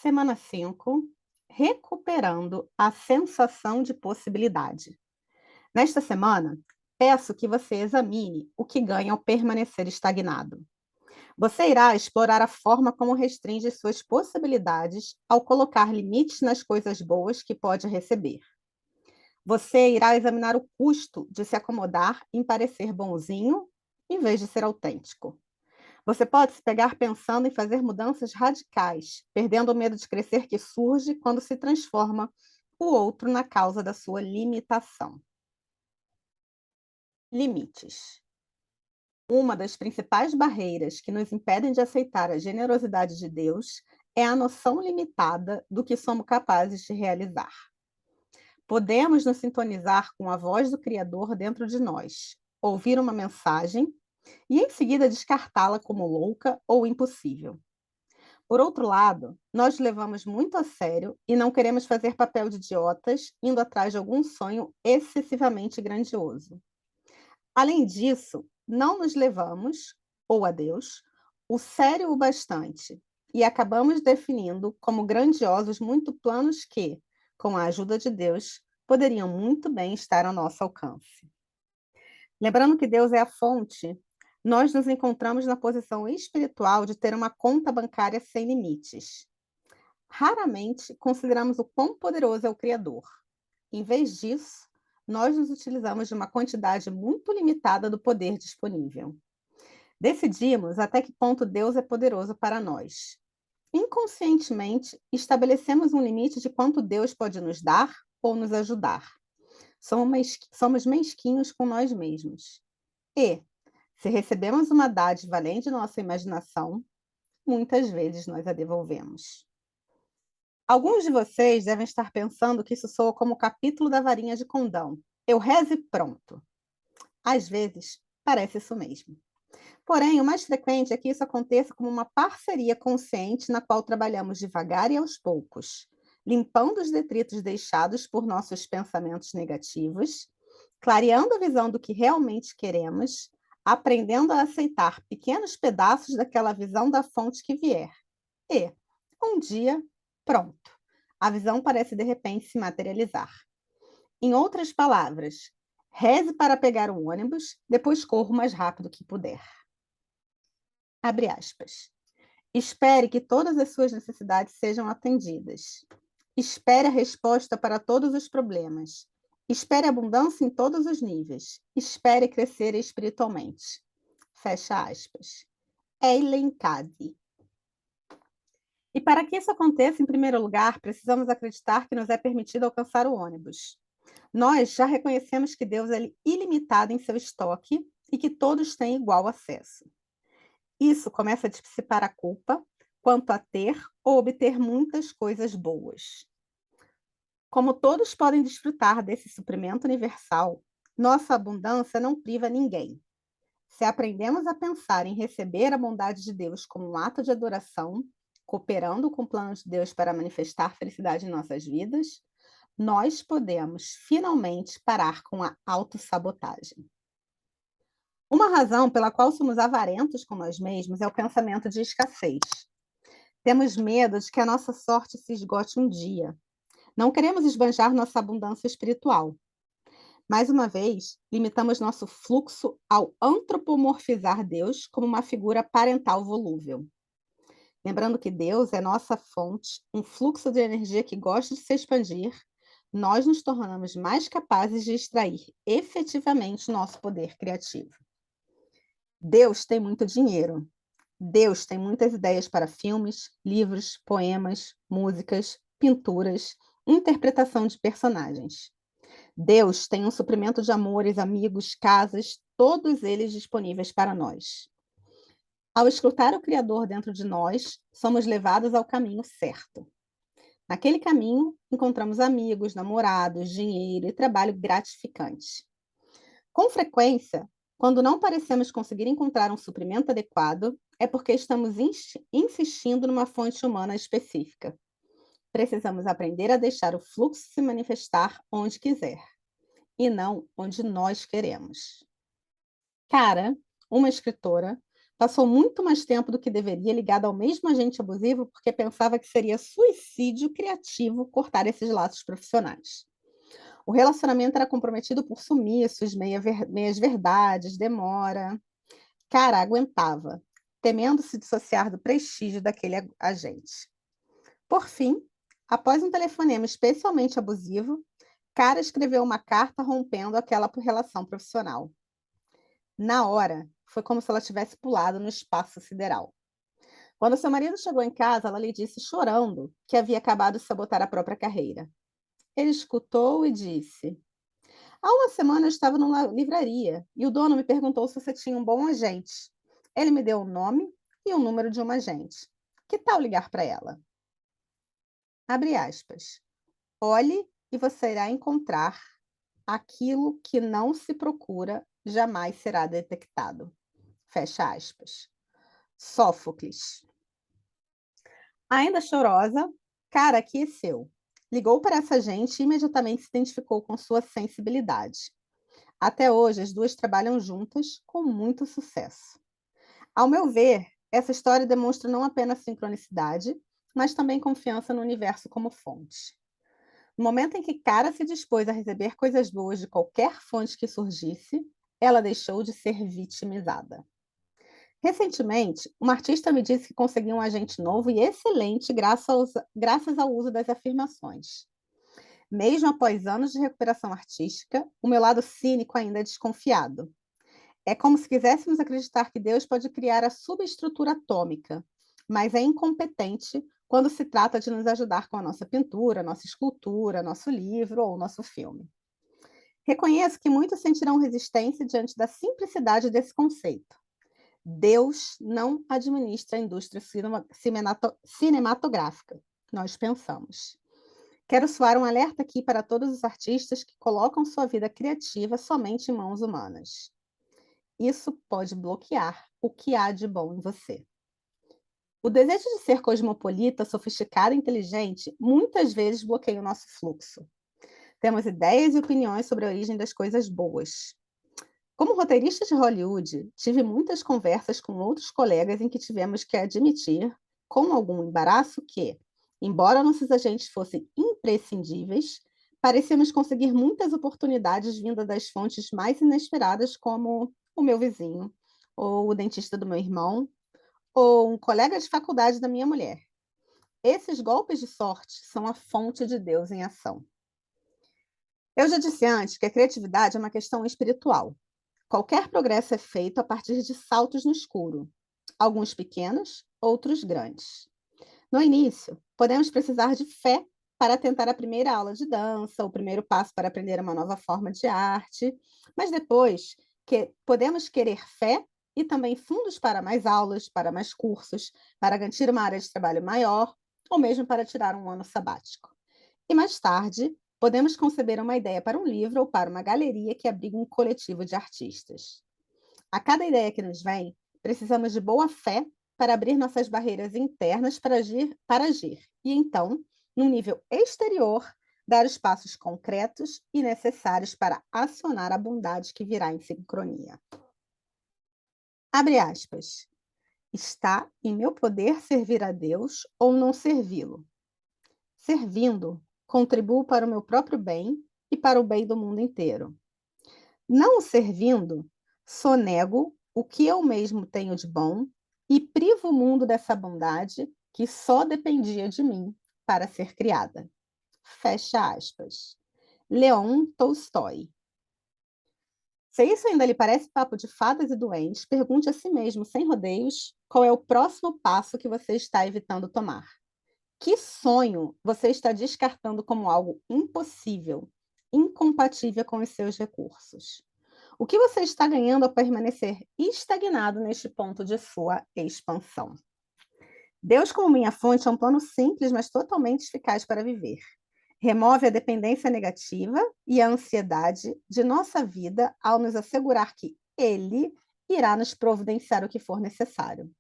Semana 5, recuperando a sensação de possibilidade. Nesta semana, peço que você examine o que ganha ao permanecer estagnado. Você irá explorar a forma como restringe suas possibilidades ao colocar limites nas coisas boas que pode receber. Você irá examinar o custo de se acomodar em parecer bonzinho em vez de ser autêntico. Você pode se pegar pensando em fazer mudanças radicais, perdendo o medo de crescer que surge quando se transforma o outro na causa da sua limitação. Limites. Uma das principais barreiras que nos impedem de aceitar a generosidade de Deus é a noção limitada do que somos capazes de realizar. Podemos nos sintonizar com a voz do Criador dentro de nós, ouvir uma mensagem e em seguida descartá-la como louca ou impossível. Por outro lado, nós levamos muito a sério e não queremos fazer papel de idiotas indo atrás de algum sonho excessivamente grandioso. Além disso, não nos levamos, ou a Deus, o sério o bastante e acabamos definindo como grandiosos muito planos que, com a ajuda de Deus, poderiam muito bem estar ao nosso alcance. Lembrando que Deus é a fonte, nós nos encontramos na posição espiritual de ter uma conta bancária sem limites. Raramente consideramos o quão poderoso é o Criador. Em vez disso, nós nos utilizamos de uma quantidade muito limitada do poder disponível. Decidimos até que ponto Deus é poderoso para nós. Inconscientemente, estabelecemos um limite de quanto Deus pode nos dar ou nos ajudar. Somos mesquinhos com nós mesmos. E, se recebemos uma dádiva além de nossa imaginação, muitas vezes nós a devolvemos. Alguns de vocês devem estar pensando que isso soa como o capítulo da varinha de condão. Eu rezo e pronto. Às vezes, parece isso mesmo. Porém, o mais frequente é que isso aconteça como uma parceria consciente na qual trabalhamos devagar e aos poucos, limpando os detritos deixados por nossos pensamentos negativos, clareando a visão do que realmente queremos, aprendendo a aceitar pequenos pedaços daquela visão da fonte que vier. E, um dia, pronto. A visão parece de repente se materializar. Em outras palavras, reze para pegar o ônibus, depois corra o mais rápido que puder. Abre aspas. Espere que todas as suas necessidades sejam atendidas. Espere a resposta para todos os problemas. Espere abundância em todos os níveis. Espere crescer espiritualmente. Fecha aspas. Ellen Cady. E para que isso aconteça, em primeiro lugar, precisamos acreditar que nos é permitido alcançar o ônibus. Nós já reconhecemos que Deus é ilimitado em seu estoque e que todos têm igual acesso. Isso começa a dissipar a culpa quanto a ter ou obter muitas coisas boas. Como todos podem desfrutar desse suprimento universal, nossa abundância não priva ninguém. Se aprendemos a pensar em receber a bondade de Deus como um ato de adoração, cooperando com o plano de Deus para manifestar felicidade em nossas vidas, nós podemos finalmente parar com a autossabotagem. Uma razão pela qual somos avarentos com nós mesmos é o pensamento de escassez. Temos medo de que a nossa sorte se esgote um dia. Não queremos esbanjar nossa abundância espiritual. Mais uma vez, limitamos nosso fluxo ao antropomorfizar Deus como uma figura parental volúvel. Lembrando que Deus é nossa fonte, um fluxo de energia que gosta de se expandir, nós nos tornamos mais capazes de extrair efetivamente nosso poder criativo. Deus tem muito dinheiro. Deus tem muitas ideias para filmes, livros, poemas, músicas, pinturas, interpretação de personagens. Deus tem um suprimento de amores, amigos, casas, todos eles disponíveis para nós. Ao escutar o Criador dentro de nós, somos levados ao caminho certo. Naquele caminho, encontramos amigos, namorados, dinheiro e trabalho gratificante. Com frequência, quando não parecemos conseguir encontrar um suprimento adequado, é porque estamos insistindo numa fonte humana específica. Precisamos aprender a deixar o fluxo se manifestar onde quiser, e não onde nós queremos. Cara, uma escritora, Passou muito mais tempo do que deveria ligado ao mesmo agente abusivo porque pensava que seria suicídio criativo cortar esses laços profissionais. O relacionamento era comprometido por sumiços, meias verdades, demora. Cara, aguentava, temendo se dissociar do prestígio daquele agente. Por fim, após um telefonema especialmente abusivo, Cara escreveu uma carta rompendo aquela relação profissional. Na hora, foi como se ela tivesse pulado no espaço sideral. Quando seu marido chegou em casa, ela lhe disse, chorando, que havia acabado de sabotar a própria carreira. Ele escutou e disse: Há uma semana eu estava numa livraria e o dono me perguntou se você tinha um bom agente. Ele me deu o nome e o número de uma agente. Que tal ligar para ela? Abre aspas. Olhe e você irá encontrar aquilo que não se procura jamais será detectado. Fecha aspas. Sófocles. Ainda chorosa, Cara aqueceu. Ligou para essa gente e imediatamente se identificou com sua sensibilidade. Até hoje, as duas trabalham juntas com muito sucesso. Ao meu ver, essa história demonstra não apenas sincronicidade, mas também confiança no universo como fonte. No momento em que Cara se dispôs a receber coisas boas de qualquer fonte que surgisse, ela deixou de ser vitimizada. Recentemente, uma artista me disse que conseguiu um agente novo e excelente graças ao uso das afirmações. Mesmo após anos de recuperação artística, o meu lado cínico ainda é desconfiado. É como se quiséssemos acreditar que Deus pode criar a subestrutura atômica, mas é incompetente quando se trata de nos ajudar com a nossa pintura, nossa escultura, nosso livro ou nosso filme. Reconheço que muitos sentirão resistência diante da simplicidade desse conceito. Deus não administra a indústria cinematográfica, nós pensamos. Quero soar um alerta aqui para todos os artistas que colocam sua vida criativa somente em mãos humanas. Isso pode bloquear o que há de bom em você. O desejo de ser cosmopolita, sofisticado e inteligente muitas vezes bloqueia o nosso fluxo. Temos ideias e opiniões sobre a origem das coisas boas. Como roteirista de Hollywood, tive muitas conversas com outros colegas em que tivemos que admitir, com algum embaraço, que, embora nossos agentes fossem imprescindíveis, parecíamos conseguir muitas oportunidades vindas das fontes mais inesperadas, como o meu vizinho, ou o dentista do meu irmão, ou um colega de faculdade da minha mulher. Esses golpes de sorte são a fonte de Deus em ação. Eu já disse antes que a criatividade é uma questão espiritual. Qualquer progresso é feito a partir de saltos no escuro, alguns pequenos, outros grandes. No início, podemos precisar de fé para tentar a primeira aula de dança, o primeiro passo para aprender uma nova forma de arte, mas depois podemos querer fé e também fundos para mais aulas, para mais cursos, para garantir uma área de trabalho maior, ou mesmo para tirar um ano sabático. E mais tarde, podemos conceber uma ideia para um livro ou para uma galeria que abriga um coletivo de artistas. A cada ideia que nos vem, precisamos de boa fé para abrir nossas barreiras internas para agir. E então, no nível exterior, dar os passos concretos e necessários para acionar a bondade que virá em sincronia. Abre aspas. Está em meu poder servir a Deus ou não servi-lo. Servindo, contribuo para o meu próprio bem e para o bem do mundo inteiro. Não o servindo, sonego o que eu mesmo tenho de bom e privo o mundo dessa bondade que só dependia de mim para ser criada. Fecha aspas. Leon Tolstói. Se isso ainda lhe parece papo de fadas e doentes, pergunte a si mesmo, sem rodeios, qual é o próximo passo que você está evitando tomar. Que sonho você está descartando como algo impossível, incompatível com os seus recursos? O que você está ganhando ao permanecer estagnado neste ponto de sua expansão? Deus como minha fonte é um plano simples, mas totalmente eficaz para viver. Remove a dependência negativa e a ansiedade de nossa vida ao nos assegurar que Ele irá nos providenciar o que for necessário.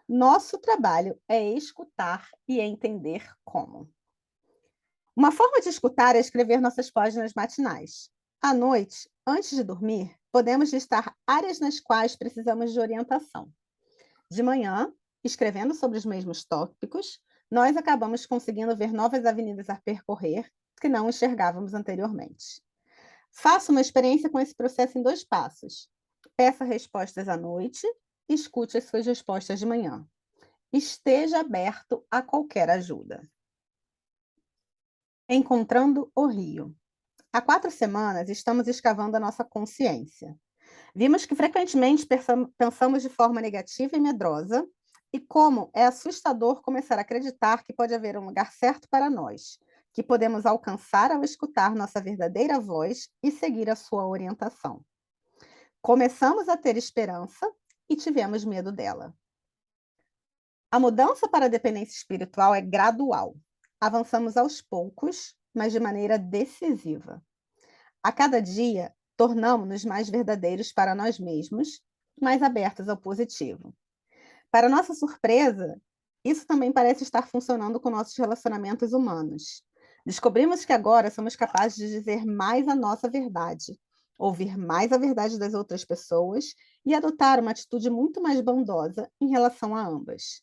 Nosso trabalho é escutar e entender como. Uma forma de escutar é escrever nossas páginas matinais. À noite, antes de dormir, podemos listar áreas nas quais precisamos de orientação. De manhã, escrevendo sobre os mesmos tópicos, nós acabamos conseguindo ver novas avenidas a percorrer que não enxergávamos anteriormente. Faça uma experiência com esse processo em 2 passos. Peça respostas à noite e escute as suas respostas de manhã. Esteja aberto a qualquer ajuda. Encontrando o rio. Há 4 semanas estamos escavando a nossa consciência. Vimos que frequentemente pensamos de forma negativa e medrosa, e como é assustador começar a acreditar que pode haver um lugar certo para nós, que podemos alcançar ao escutar nossa verdadeira voz e seguir a sua orientação. Começamos a ter esperança e tivemos medo dela. A mudança para a dependência espiritual é gradual. Avançamos aos poucos, mas de maneira decisiva. A cada dia, tornamo-nos mais verdadeiros para nós mesmos, mais abertos ao positivo. Para nossa surpresa, isso também parece estar funcionando com nossos relacionamentos humanos. Descobrimos que agora somos capazes de dizer mais a nossa verdade, ouvir mais a verdade das outras pessoas e adotar uma atitude muito mais bondosa em relação a ambas.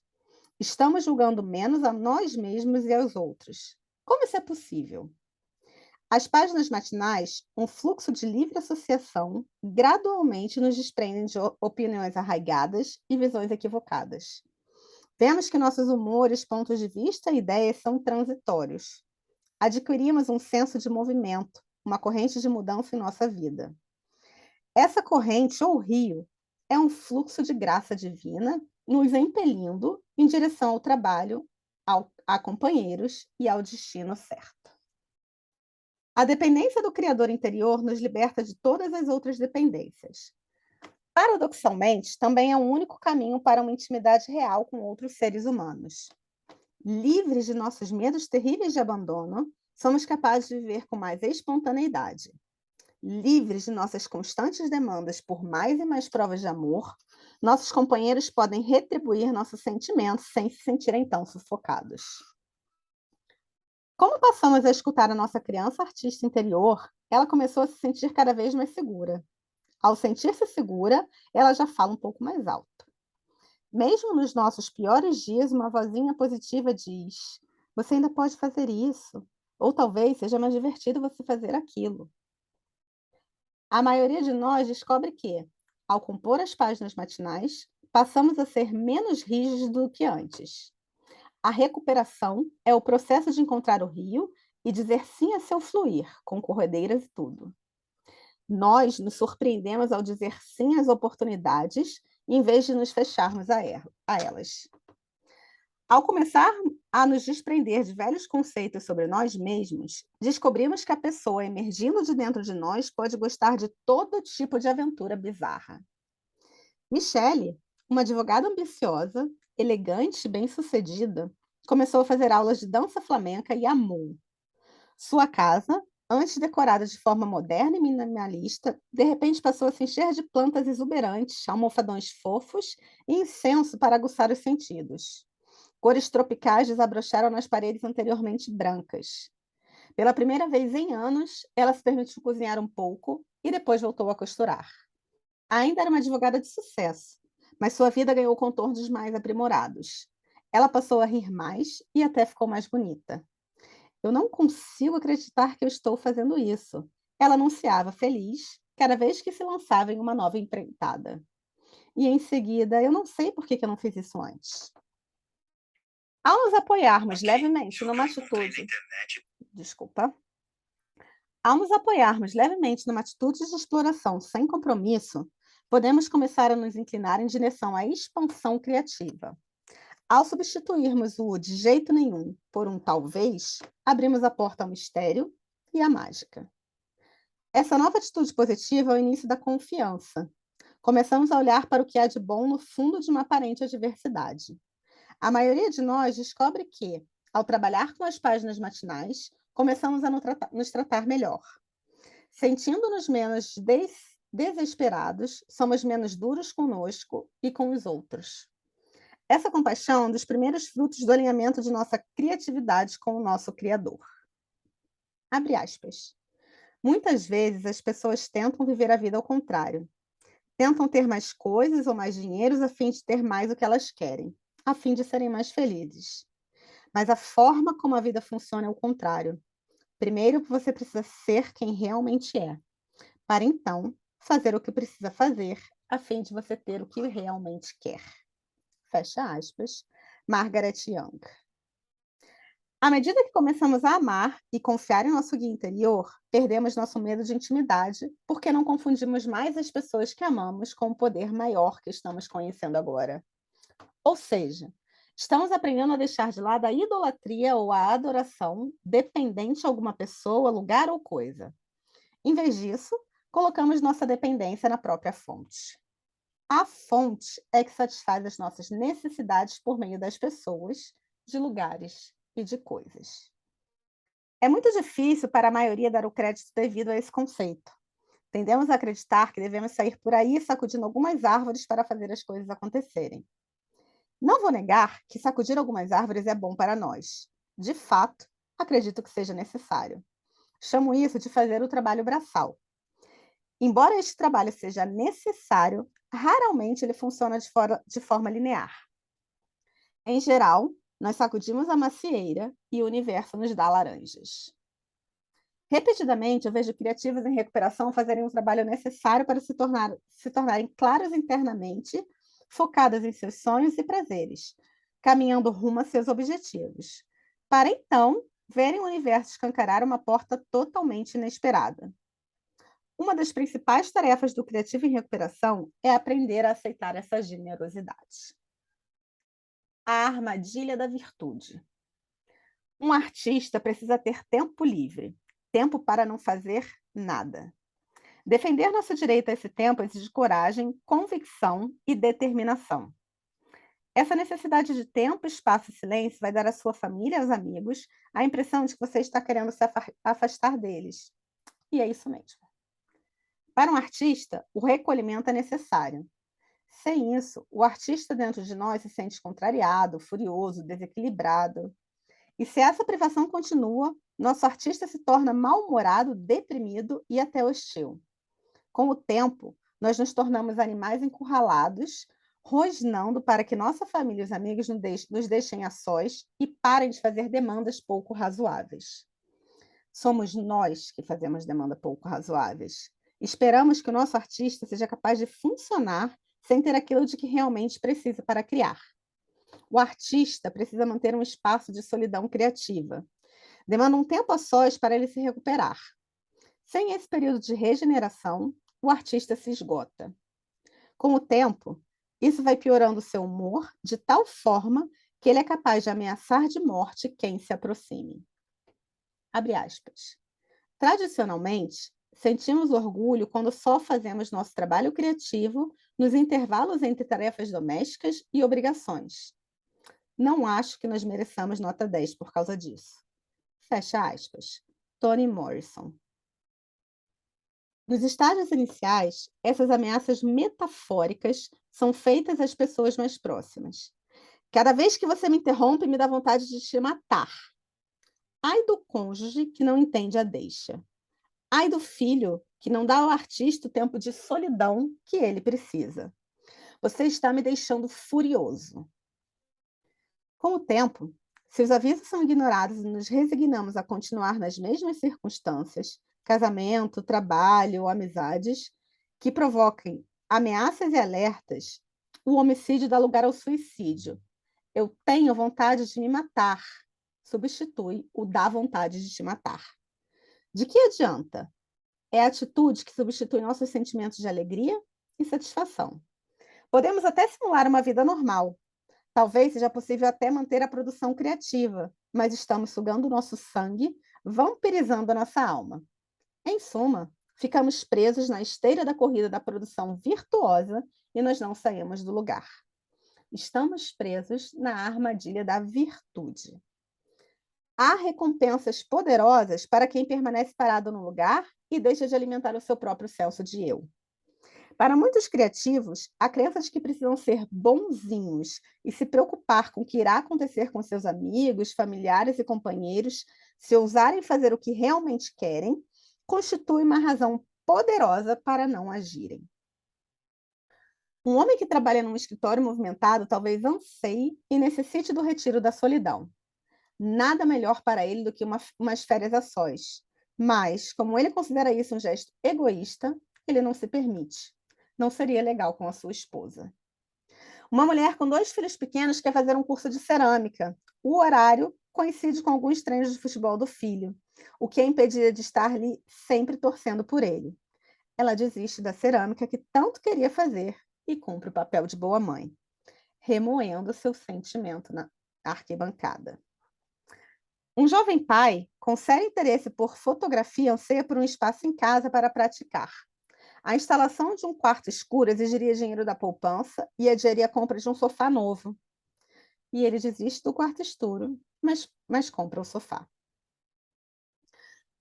Estamos julgando menos a nós mesmos e aos outros. Como isso é possível? As páginas matinais, um fluxo de livre associação, gradualmente nos desprendem de opiniões arraigadas e visões equivocadas. Vemos que nossos humores, pontos de vista e ideias são transitórios. Adquirimos um senso de movimento, uma corrente de mudança em nossa vida. Essa corrente, ou rio, é um fluxo de graça divina nos impelindo em direção ao trabalho, a companheiros e ao destino certo. A dependência do Criador interior nos liberta de todas as outras dependências. Paradoxalmente, também é o único caminho para uma intimidade real com outros seres humanos. Livres de nossos medos terríveis de abandono, somos capazes de viver com mais espontaneidade. Livres de nossas constantes demandas por mais e mais provas de amor, nossos companheiros podem retribuir nossos sentimentos sem se sentirem tão sufocados. Como passamos a escutar a nossa criança artista interior, ela começou a se sentir cada vez mais segura. Ao sentir-se segura, ela já fala um pouco mais alto. Mesmo nos nossos piores dias, uma vozinha positiva diz: "Você ainda pode fazer isso", ou talvez seja mais divertido você fazer aquilo. A maioria de nós descobre que, ao compor as páginas matinais, passamos a ser menos rígidos do que antes. A recuperação é o processo de encontrar o rio e dizer sim a seu fluir, com corredeiras e tudo. Nós nos surpreendemos ao dizer sim às oportunidades, em vez de nos fecharmos a elas. Ao começar a nos desprender de velhos conceitos sobre nós mesmos, descobrimos que a pessoa emergindo de dentro de nós pode gostar de todo tipo de aventura bizarra. Michele, uma advogada ambiciosa, elegante e bem-sucedida, começou a fazer aulas de dança flamenca e amou. Sua casa, antes decorada de forma moderna e minimalista, de repente passou a se encher de plantas exuberantes, almofadões fofos e incenso para aguçar os sentidos. Cores tropicais desabrocharam nas paredes anteriormente brancas. Pela primeira vez em anos, ela se permitiu cozinhar um pouco e depois voltou a costurar. Ainda era uma advogada de sucesso, mas sua vida ganhou contornos mais aprimorados. Ela passou a rir mais e até ficou mais bonita. "Eu não consigo acreditar que eu estou fazendo isso", ela anunciava feliz cada vez que se lançava em uma nova empreitada. E em seguida, "Eu não sei por que eu não fiz isso antes". Ao nos apoiarmos levemente numa atitude, desculpa, ao nos apoiarmos levemente numa atitude de exploração sem compromisso, podemos começar a nos inclinar em direção à expansão criativa. Ao substituirmos o "de jeito nenhum" por um "talvez", abrimos a porta ao mistério e à mágica. Essa nova atitude positiva é o início da confiança. Começamos a olhar para o que há de bom no fundo de uma aparente adversidade. A maioria de nós descobre que, ao trabalhar com as páginas matinais, começamos a nos tratar melhor. Sentindo-nos menos desesperados, somos menos duros conosco e com os outros. Essa compaixão é um dos primeiros frutos do alinhamento de nossa criatividade com o nosso Criador. Abre aspas. Muitas vezes as pessoas tentam viver a vida ao contrário. Tentam ter mais coisas ou mais dinheiros a fim de ter mais o que elas querem, a fim de serem mais felizes. Mas a forma como a vida funciona é o contrário. Primeiro, você precisa ser quem realmente é, para então fazer o que precisa fazer, a fim de você ter o que realmente quer. Fecha aspas. Margaret Young. À medida que começamos a amar e confiar em nosso guia interior, perdemos nosso medo de intimidade, porque não confundimos mais as pessoas que amamos com o poder maior que estamos conhecendo agora. Ou seja, estamos aprendendo a deixar de lado a idolatria ou a adoração dependente a alguma pessoa, lugar ou coisa. Em vez disso, colocamos nossa dependência na própria fonte. A fonte é que satisfaz as nossas necessidades por meio das pessoas, de lugares e de coisas. É muito difícil para a maioria dar o crédito devido a esse conceito. Tendemos a acreditar que devemos sair por aí sacudindo algumas árvores para fazer as coisas acontecerem. Não vou negar que sacudir algumas árvores é bom para nós. De fato, acredito que seja necessário. Chamo isso de fazer o trabalho braçal. Embora este trabalho seja necessário, raramente ele funciona de forma linear. Em geral, nós sacudimos a macieira e o universo nos dá laranjas. Repetidamente, eu vejo criativos em recuperação fazerem um trabalho necessário para se tornarem claros internamente, focadas em seus sonhos e prazeres, caminhando rumo a seus objetivos, para então verem o universo escancarar uma porta totalmente inesperada. Uma das principais tarefas do criativo em recuperação é aprender a aceitar essa generosidade. A armadilha da virtude. Um artista precisa ter tempo livre, tempo para não fazer nada. Defender nosso direito a esse tempo exige coragem, convicção e determinação. Essa necessidade de tempo, espaço e silêncio vai dar à sua família e aos amigos a impressão de que você está querendo se afastar deles. E é isso mesmo. Para um artista, o recolhimento é necessário. Sem isso, o artista dentro de nós se sente contrariado, furioso, desequilibrado. E se essa privação continua, nosso artista se torna mal-humorado, deprimido e até hostil. Com o tempo, nós nos tornamos animais encurralados, rosnando para que nossa família e os amigos nos deixem a sós e parem de fazer demandas pouco razoáveis. Somos nós que fazemos demandas pouco razoáveis. Esperamos que o nosso artista seja capaz de funcionar sem ter aquilo de que realmente precisa para criar. O artista precisa manter um espaço de solidão criativa. Demanda um tempo a sós para ele se recuperar. Sem esse período de regeneração, o artista se esgota. Com o tempo, isso vai piorando o seu humor de tal forma que ele é capaz de ameaçar de morte quem se aproxime. Abre aspas. Tradicionalmente, sentimos orgulho quando só fazemos nosso trabalho criativo nos intervalos entre tarefas domésticas e obrigações. Não acho que nós mereçamos nota 10 por causa disso. Fecha aspas. Toni Morrison. Nos estágios iniciais, essas ameaças metafóricas são feitas às pessoas mais próximas. Cada vez que você me interrompe, me dá vontade de te matar. Ai do cônjuge que não entende a deixa. Ai do filho que não dá ao artista o tempo de solidão que ele precisa. Você está me deixando furioso. Com o tempo, se os avisos são ignorados e nos resignamos a continuar nas mesmas circunstâncias, casamento, trabalho ou amizades, que provoquem ameaças e alertas, o homicídio dá lugar ao suicídio. Eu tenho vontade de me matar. Substitui o dá vontade de te matar. De que adianta? É a atitude que substitui nossos sentimentos de alegria e satisfação. Podemos até simular uma vida normal. Talvez seja possível até manter a produção criativa, mas estamos sugando o nosso sangue, vampirizando a nossa alma. Em suma, ficamos presos na esteira da corrida da produção virtuosa e nós não saímos do lugar. Estamos presos na armadilha da virtude. Há recompensas poderosas para quem permanece parado no lugar e deixa de alimentar o seu próprio senso de eu. Para muitos criativos, a crença de que precisam ser bonzinhos e se preocupar com o que irá acontecer com seus amigos, familiares e companheiros se ousarem fazer o que realmente querem, constitui uma razão poderosa para não agirem. Um homem que trabalha num escritório movimentado talvez anseie e necessite do retiro da solidão. Nada melhor para ele do que umas férias a sós. Mas, como ele considera isso um gesto egoísta, ele não se permite. Não seria legal com a sua esposa. Uma mulher com 2 filhos pequenos quer fazer um curso de cerâmica. O horário coincide com alguns treinos de futebol do filho, o que a impedia de estar ali sempre torcendo por ele. Ela desiste da cerâmica que tanto queria fazer e cumpre o papel de boa mãe, remoendo seu sentimento na arquibancada. Um jovem pai, com sério interesse por fotografia, anseia por um espaço em casa para praticar. A instalação de um quarto escuro exigiria dinheiro da poupança e adiaria a compra de um sofá novo. E ele desiste do quarto escuro, mas compra o sofá.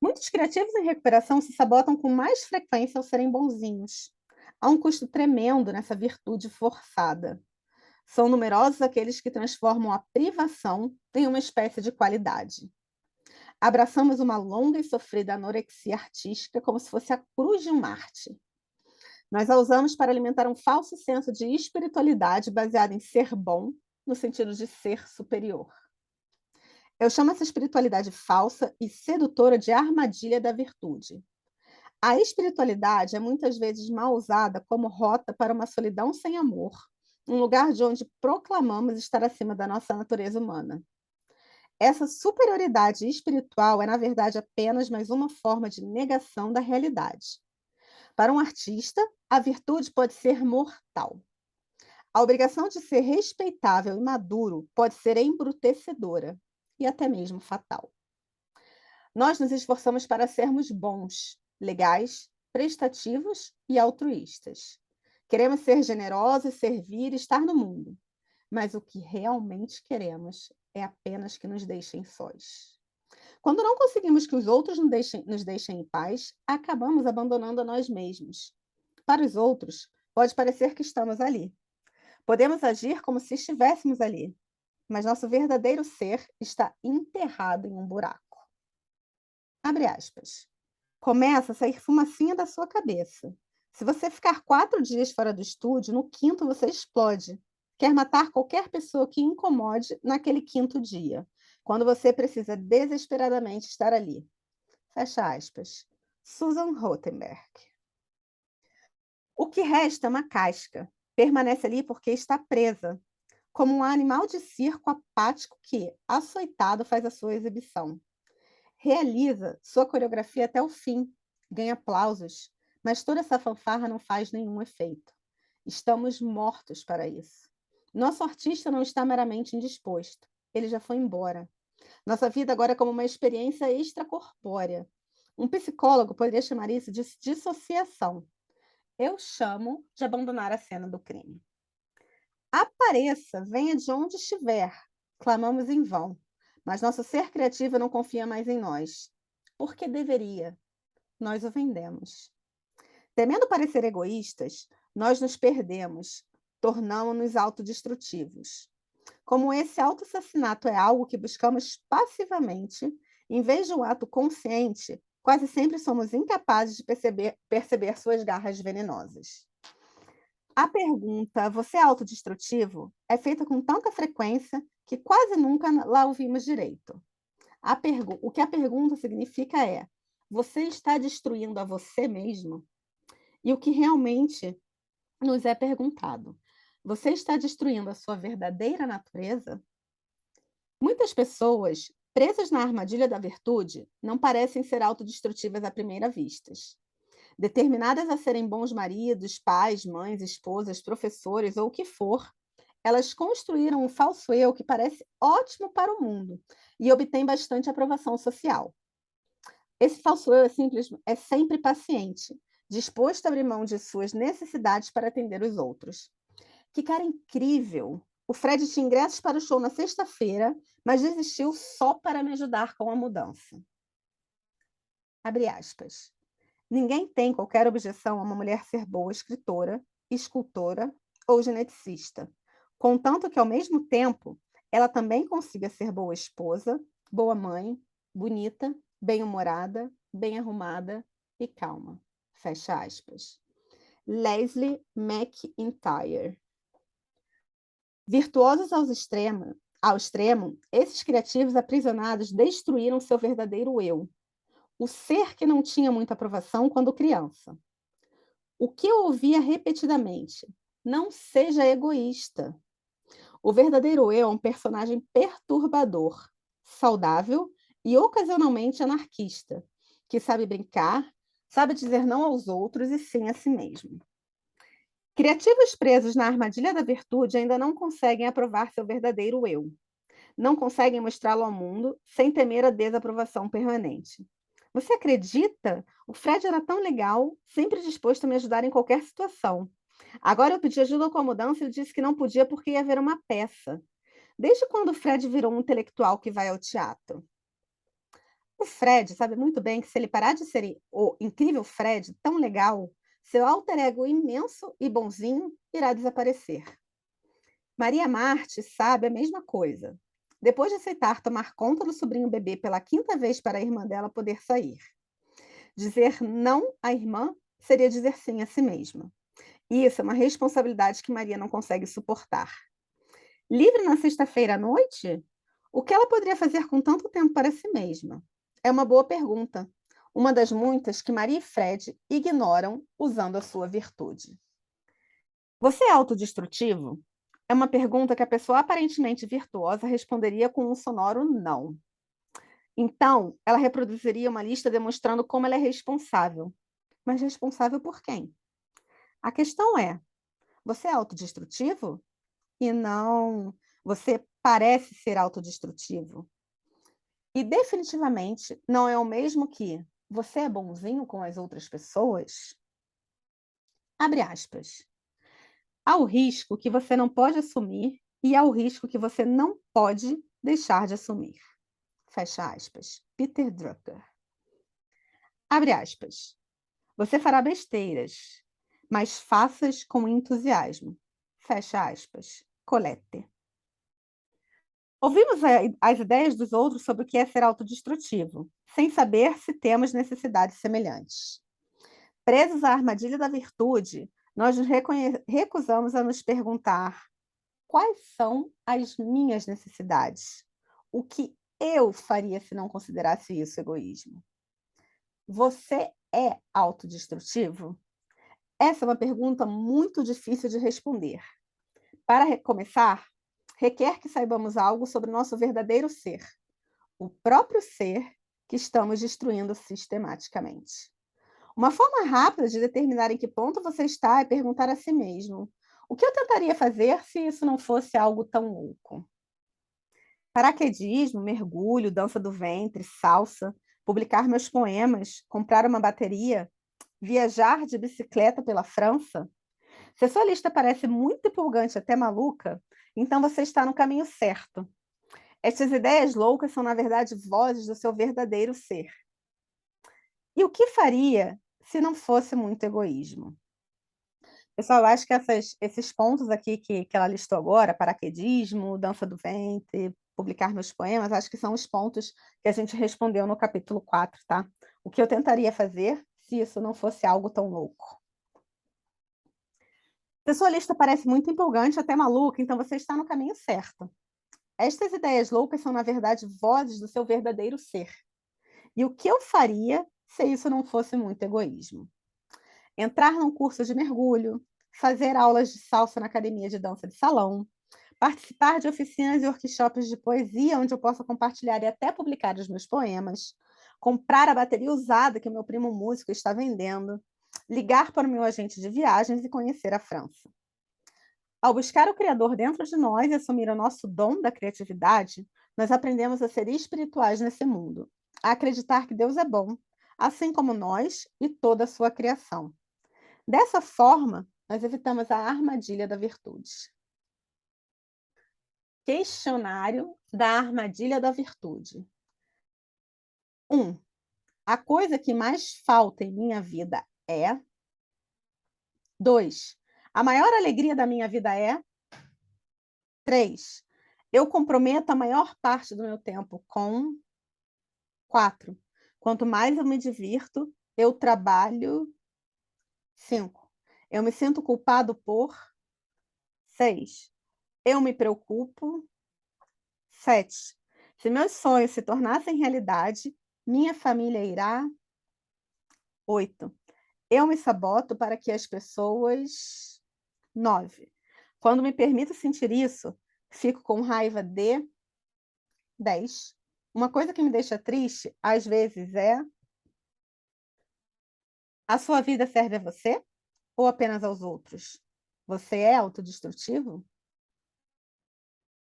Muitos criativos em recuperação se sabotam com mais frequência ao serem bonzinhos. Há um custo tremendo nessa virtude forçada. São numerosos aqueles que transformam a privação em uma espécie de qualidade. Abraçamos uma longa e sofrida anorexia artística como se fosse a cruz de um Marte. Nós a usamos para alimentar um falso senso de espiritualidade baseado em ser bom, no sentido de ser superior. Eu chamo essa espiritualidade falsa e sedutora de armadilha da virtude. A espiritualidade é muitas vezes mal usada como rota para uma solidão sem amor, um lugar de onde proclamamos estar acima da nossa natureza humana. Essa superioridade espiritual é, na verdade, apenas mais uma forma de negação da realidade. Para um artista, a virtude pode ser mortal. A obrigação de ser respeitável e maduro pode ser embrutecedora e até mesmo fatal. Nós nos esforçamos para sermos bons, legais, prestativos e altruístas. Queremos ser generosos, servir e estar no mundo. Mas o que realmente queremos é apenas que nos deixem sós. Quando não conseguimos que os outros nos deixem em paz, acabamos abandonando a nós mesmos. Para os outros, pode parecer que estamos ali. Podemos agir como se estivéssemos ali, mas nosso verdadeiro ser está enterrado em um buraco. Abre aspas. Começa a sair fumacinha da sua cabeça. Se você ficar 4 dias fora do estúdio, no quinto você explode. Quer matar qualquer pessoa que incomode naquele quinto dia, quando você precisa desesperadamente estar ali. Fecha aspas. Susan Rothenberg. O que resta é uma casca. Permanece ali porque está presa, como um animal de circo apático que, açoitado, faz a sua exibição. Realiza sua coreografia até o fim, ganha aplausos, mas toda essa fanfarra não faz nenhum efeito. Estamos mortos para isso. Nosso artista não está meramente indisposto, ele já foi embora. Nossa vida agora é como uma experiência extracorpórea. Um psicólogo poderia chamar isso de dissociação. Eu chamo de abandonar a cena do crime. Apareça, venha de onde estiver, clamamos em vão, mas nosso ser criativo não confia mais em nós. Porque deveria. Nós o vendemos. Temendo parecer egoístas, nós nos perdemos, tornamos-nos autodestrutivos. Como esse autoassassinato é algo que buscamos passivamente, em vez de um ato consciente, quase sempre somos incapazes de perceber suas garras venenosas. A pergunta, você é autodestrutivo? É feita com tanta frequência que quase nunca lá ouvimos direito. O que a pergunta significa é, você está destruindo a você mesmo? E o que realmente nos é perguntado, você está destruindo a sua verdadeira natureza? Muitas pessoas, presas na armadilha da virtude, não parecem ser autodestrutivas à primeira vista. Determinadas a serem bons maridos, pais, mães, esposas, professores ou o que for, elas construíram um falso eu que parece ótimo para o mundo e obtém bastante aprovação social. Esse falso eu é sempre paciente, disposto a abrir mão de suas necessidades para atender os outros. Que cara incrível! O Fred tinha ingressos para o show na sexta-feira, mas desistiu só para me ajudar com a mudança. Abre aspas. Ninguém tem qualquer objeção a uma mulher ser boa escritora, escultora ou geneticista, contanto que, ao mesmo tempo, ela também consiga ser boa esposa, boa mãe, bonita, bem-humorada, bem arrumada e calma. Fecha aspas. Leslie McIntyre. Virtuosos ao extremo, esses criativos aprisionados destruíram seu verdadeiro eu, o ser que não tinha muita aprovação quando criança. O que eu ouvia repetidamente: não seja egoísta. O verdadeiro eu é um personagem perturbador, saudável e ocasionalmente anarquista, que sabe brincar, sabe dizer não aos outros e sim a si mesmo. Criativos presos na armadilha da virtude ainda não conseguem aprovar seu verdadeiro eu. Não conseguem mostrá-lo ao mundo sem temer a desaprovação permanente. Você acredita? O Fred era tão legal, sempre disposto a me ajudar em qualquer situação. Agora eu pedi ajuda com a mudança e ele disse que não podia porque ia haver uma peça. Desde quando o Fred virou um intelectual que vai ao teatro? O Fred sabe muito bem que se ele parar de ser o incrível Fred, tão legal, seu alter ego imenso e bonzinho irá desaparecer. Maria Marte sabe a mesma coisa. Depois de aceitar tomar conta do sobrinho bebê pela quinta vez para a irmã dela poder sair. Dizer não à irmã seria dizer sim a si mesma. Isso é uma responsabilidade que Maria não consegue suportar. Livre na sexta-feira à noite? O que ela poderia fazer com tanto tempo para si mesma? É uma boa pergunta. Uma das muitas que Maria e Fred ignoram usando a sua virtude. Você é autodestrutivo? É uma pergunta que a pessoa aparentemente virtuosa responderia com um sonoro não. Então, ela reproduziria uma lista demonstrando como ela é responsável. Mas responsável por quem? A questão é: você é autodestrutivo? E não, você parece ser autodestrutivo. E definitivamente não é o mesmo que você é bonzinho com as outras pessoas? Abre aspas. Há o risco que você não pode assumir e há o risco que você não pode deixar de assumir. Fecha aspas. Peter Drucker. Abre aspas. Você fará besteiras, mas faças com entusiasmo. Fecha aspas. Colette. Ouvimos as ideias dos outros sobre o que é ser autodestrutivo, sem saber se temos necessidades semelhantes. Presos à armadilha da virtude, nós nos recusamos a nos perguntar: quais são as minhas necessidades? O que eu faria se não considerasse isso egoísmo? Você é autodestrutivo? Essa é uma pergunta muito difícil de responder. Para começar, requer que saibamos algo sobre o nosso verdadeiro ser, o próprio ser que estamos destruindo sistematicamente. Uma forma rápida de determinar em que ponto você está é perguntar a si mesmo: o que eu tentaria fazer se isso não fosse algo tão louco? Paraquedismo, mergulho, dança do ventre, salsa, publicar meus poemas, comprar uma bateria, viajar de bicicleta pela França? Se a sua lista parece muito empolgante, até maluca, então você está no caminho certo. Estas ideias loucas são, na verdade, vozes do seu verdadeiro ser. E o que faria se não fosse muito egoísmo? Pessoal, eu acho que esses pontos aqui que ela listou agora, paraquedismo, dança do ventre, publicar meus poemas, acho que são os pontos que a gente respondeu no capítulo 4, tá? O que eu tentaria fazer se isso não fosse algo tão louco? Se a sua lista parece muito empolgante, até maluca, então você está no caminho certo. Estas ideias loucas são, na verdade, vozes do seu verdadeiro ser. E o que eu faria se isso não fosse muito egoísmo? Entrar num curso de mergulho, fazer aulas de salsa na academia de dança de salão, participar de oficinas e workshops de poesia onde eu possa compartilhar e até publicar os meus poemas, comprar a bateria usada que o meu primo músico está vendendo, ligar para o meu agente de viagens e conhecer a França. Ao buscar o Criador dentro de nós e assumir o nosso dom da criatividade, nós aprendemos a ser espirituais nesse mundo, a acreditar que Deus é bom, assim como nós e toda a sua criação. Dessa forma, nós evitamos a armadilha da virtude. Questionário da armadilha da virtude. 1. A coisa que mais falta em minha vida é. 2. A maior alegria da minha vida é. 3. Eu comprometo a maior parte do meu tempo com. 4. Quanto mais eu me divirto, eu trabalho. 5. Eu me sinto culpado por... 6. Eu me preocupo. 7. Se meus sonhos se tornassem realidade, minha família irá... 8. Eu me saboto para que as pessoas... 9. Quando me permito sentir isso, fico com raiva de... 10. Uma coisa que me deixa triste, às vezes, é... A sua vida serve a você ou apenas aos outros? Você é autodestrutivo?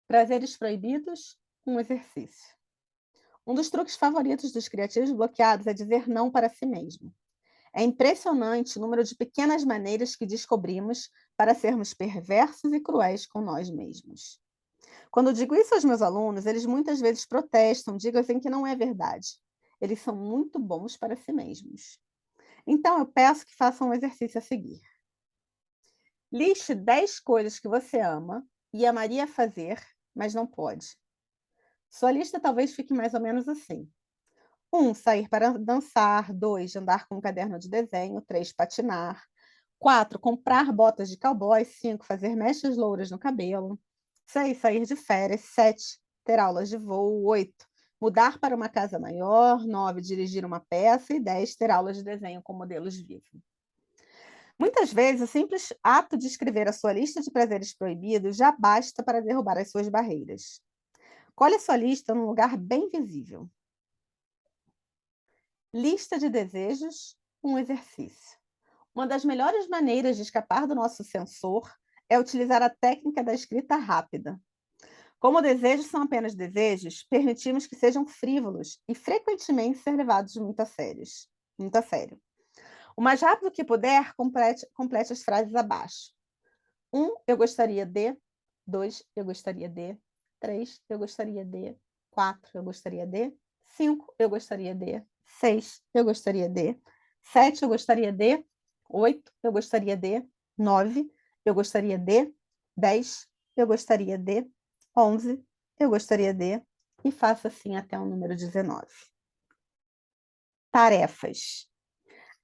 Prazeres proibidos, um exercício. Um dos truques favoritos dos criativos bloqueados é dizer não para si mesmo. É impressionante o número de pequenas maneiras que descobrimos para sermos perversos e cruéis com nós mesmos. Quando eu digo isso aos meus alunos, eles muitas vezes protestam, dizem que não é verdade. Eles são muito bons para si mesmos. Então, eu peço que façam um exercício a seguir. Liste 10 coisas que você ama e amaria fazer, mas não pode. Sua lista talvez fique mais ou menos assim. 1. Sair para dançar. 2. Andar com um caderno de desenho. 3. Patinar. 4. Comprar botas de cowboy. 5. Fazer mechas louras no cabelo. 6. Sair de férias. 7. Ter aulas de voo. 8. Mudar para uma casa maior. 9. Dirigir uma peça. E 10. Ter aulas de desenho com modelos vivos. Muitas vezes, o simples ato de escrever a sua lista de prazeres proibidos já basta para derrubar as suas barreiras. Colhe a sua lista num lugar bem visível. Lista de desejos, um exercício. Uma das melhores maneiras de escapar do nosso sensor é utilizar a técnica da escrita rápida. Como desejos são apenas desejos, permitimos que sejam frívolos e frequentemente ser levados muito a sério. O mais rápido que puder, complete as frases abaixo. 1. Eu gostaria de. 2. Eu gostaria de. 3. Eu gostaria de. 4. Eu gostaria de. 5. Eu gostaria de. 6. Eu gostaria de. 7. Eu gostaria de. 8. Eu gostaria de. 9. Eu gostaria de. 10. Eu gostaria de. 11. Eu gostaria de. E faça assim até o número 19. Tarefas.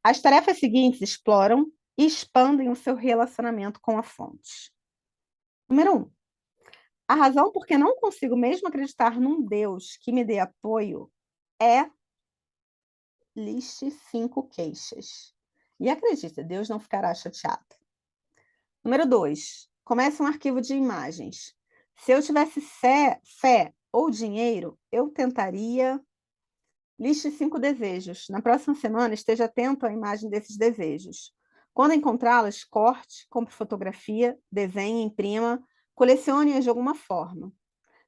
As tarefas seguintes exploram e expandem o seu relacionamento com a fonte. Número 1. A razão por que não consigo mesmo acreditar num Deus que me dê apoio é... Liste 5 queixas. E acredita, Deus não ficará chateado. Número 2. Comece um arquivo de imagens. Se eu tivesse fé ou dinheiro, eu tentaria... Liste 5 desejos. Na próxima semana, esteja atento à imagem desses desejos. Quando encontrá-las, corte, compre fotografia, desenhe, imprima, colecione-as de alguma forma.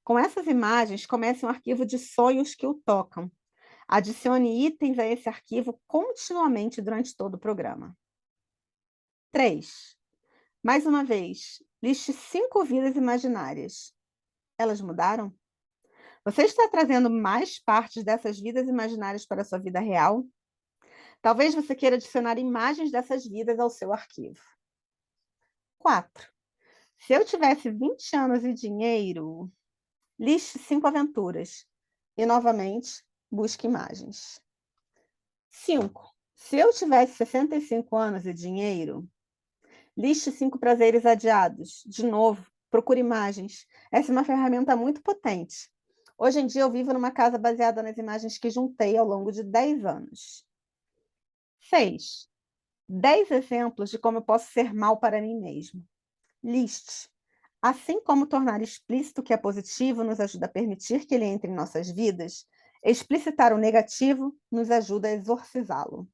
Com essas imagens, comece um arquivo de sonhos que o tocam. Adicione itens a esse arquivo continuamente durante todo o programa. 3. Mais uma vez, liste 5 vidas imaginárias. Elas mudaram? Você está trazendo mais partes dessas vidas imaginárias para a sua vida real? Talvez você queira adicionar imagens dessas vidas ao seu arquivo. 4. Se eu tivesse 20 anos e dinheiro, liste 5 aventuras. E, novamente, busque imagens. 5. Se eu tivesse 65 anos e dinheiro, liste 5 prazeres adiados. De novo, procure imagens. Essa é uma ferramenta muito potente. Hoje em dia, eu vivo numa casa baseada nas imagens que juntei ao longo de 10 anos. 6. 10 exemplos de como eu posso ser mal para mim mesmo. Liste. Assim como tornar explícito o que é positivo nos ajuda a permitir que ele entre em nossas vidas, explicitar o negativo nos ajuda a exorcizá-lo.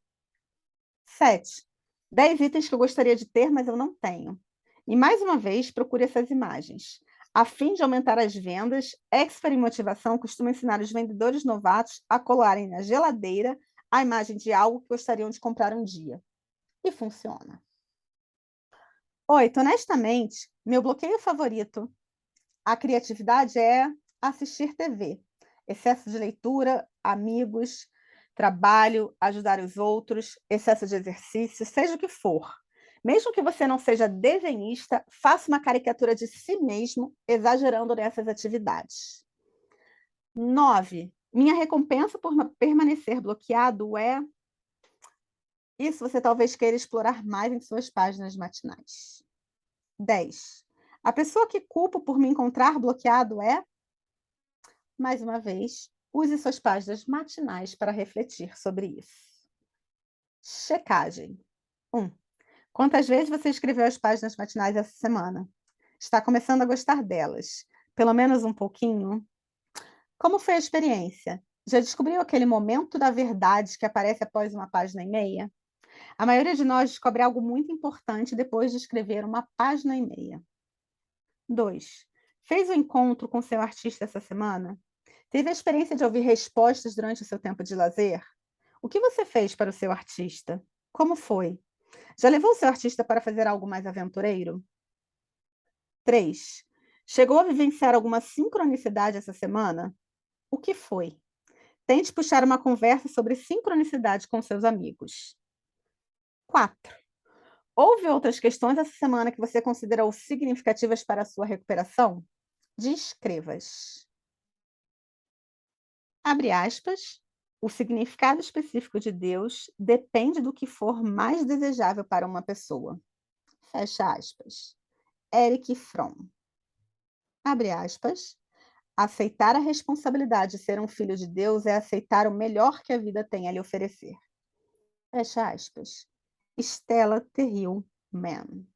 7. 10 itens que eu gostaria de ter, mas eu não tenho. E, mais uma vez, procure essas imagens. A fim de aumentar as vendas, Expert em Motivação costuma ensinar os vendedores novatos a colarem na geladeira a imagem de algo que gostariam de comprar um dia. E funciona. 8. Honestamente, meu bloqueio favorito à criatividade é assistir TV. Excesso de leitura, amigos, trabalho, ajudar os outros, excesso de exercício, seja o que for. Mesmo que você não seja desenhista, faça uma caricatura de si mesmo, exagerando nessas atividades. 9. Minha recompensa por permanecer bloqueado é Isso você talvez queira explorar mais em suas páginas matinais. 10. A pessoa que culpo por me encontrar bloqueado é, mais uma vez, use suas páginas matinais para refletir sobre isso. Checagem. 1. Quantas vezes você escreveu as páginas matinais essa semana? Está começando a gostar delas? Pelo menos um pouquinho? Como foi a experiência? Já descobriu aquele momento da verdade que aparece após uma página e meia? A maioria de nós descobre algo muito importante depois de escrever uma página e meia. 2. Fez o encontro com seu artista essa semana? Teve a experiência de ouvir respostas durante o seu tempo de lazer? O que você fez para o seu artista? Como foi? Já levou o seu artista para fazer algo mais aventureiro? 3. Chegou a vivenciar alguma sincronicidade essa semana? O que foi? Tente puxar uma conversa sobre sincronicidade com seus amigos. 4. Houve outras questões essa semana que você considerou significativas para a sua recuperação? Descreva-as. Abre aspas. O significado específico de Deus depende do que for mais desejável para uma pessoa. Fecha aspas. Eric Fromm. Abre aspas. Aceitar a responsabilidade de ser um filho de Deus é aceitar o melhor que a vida tem a lhe oferecer. Fecha aspas. Stella Terrill Mann.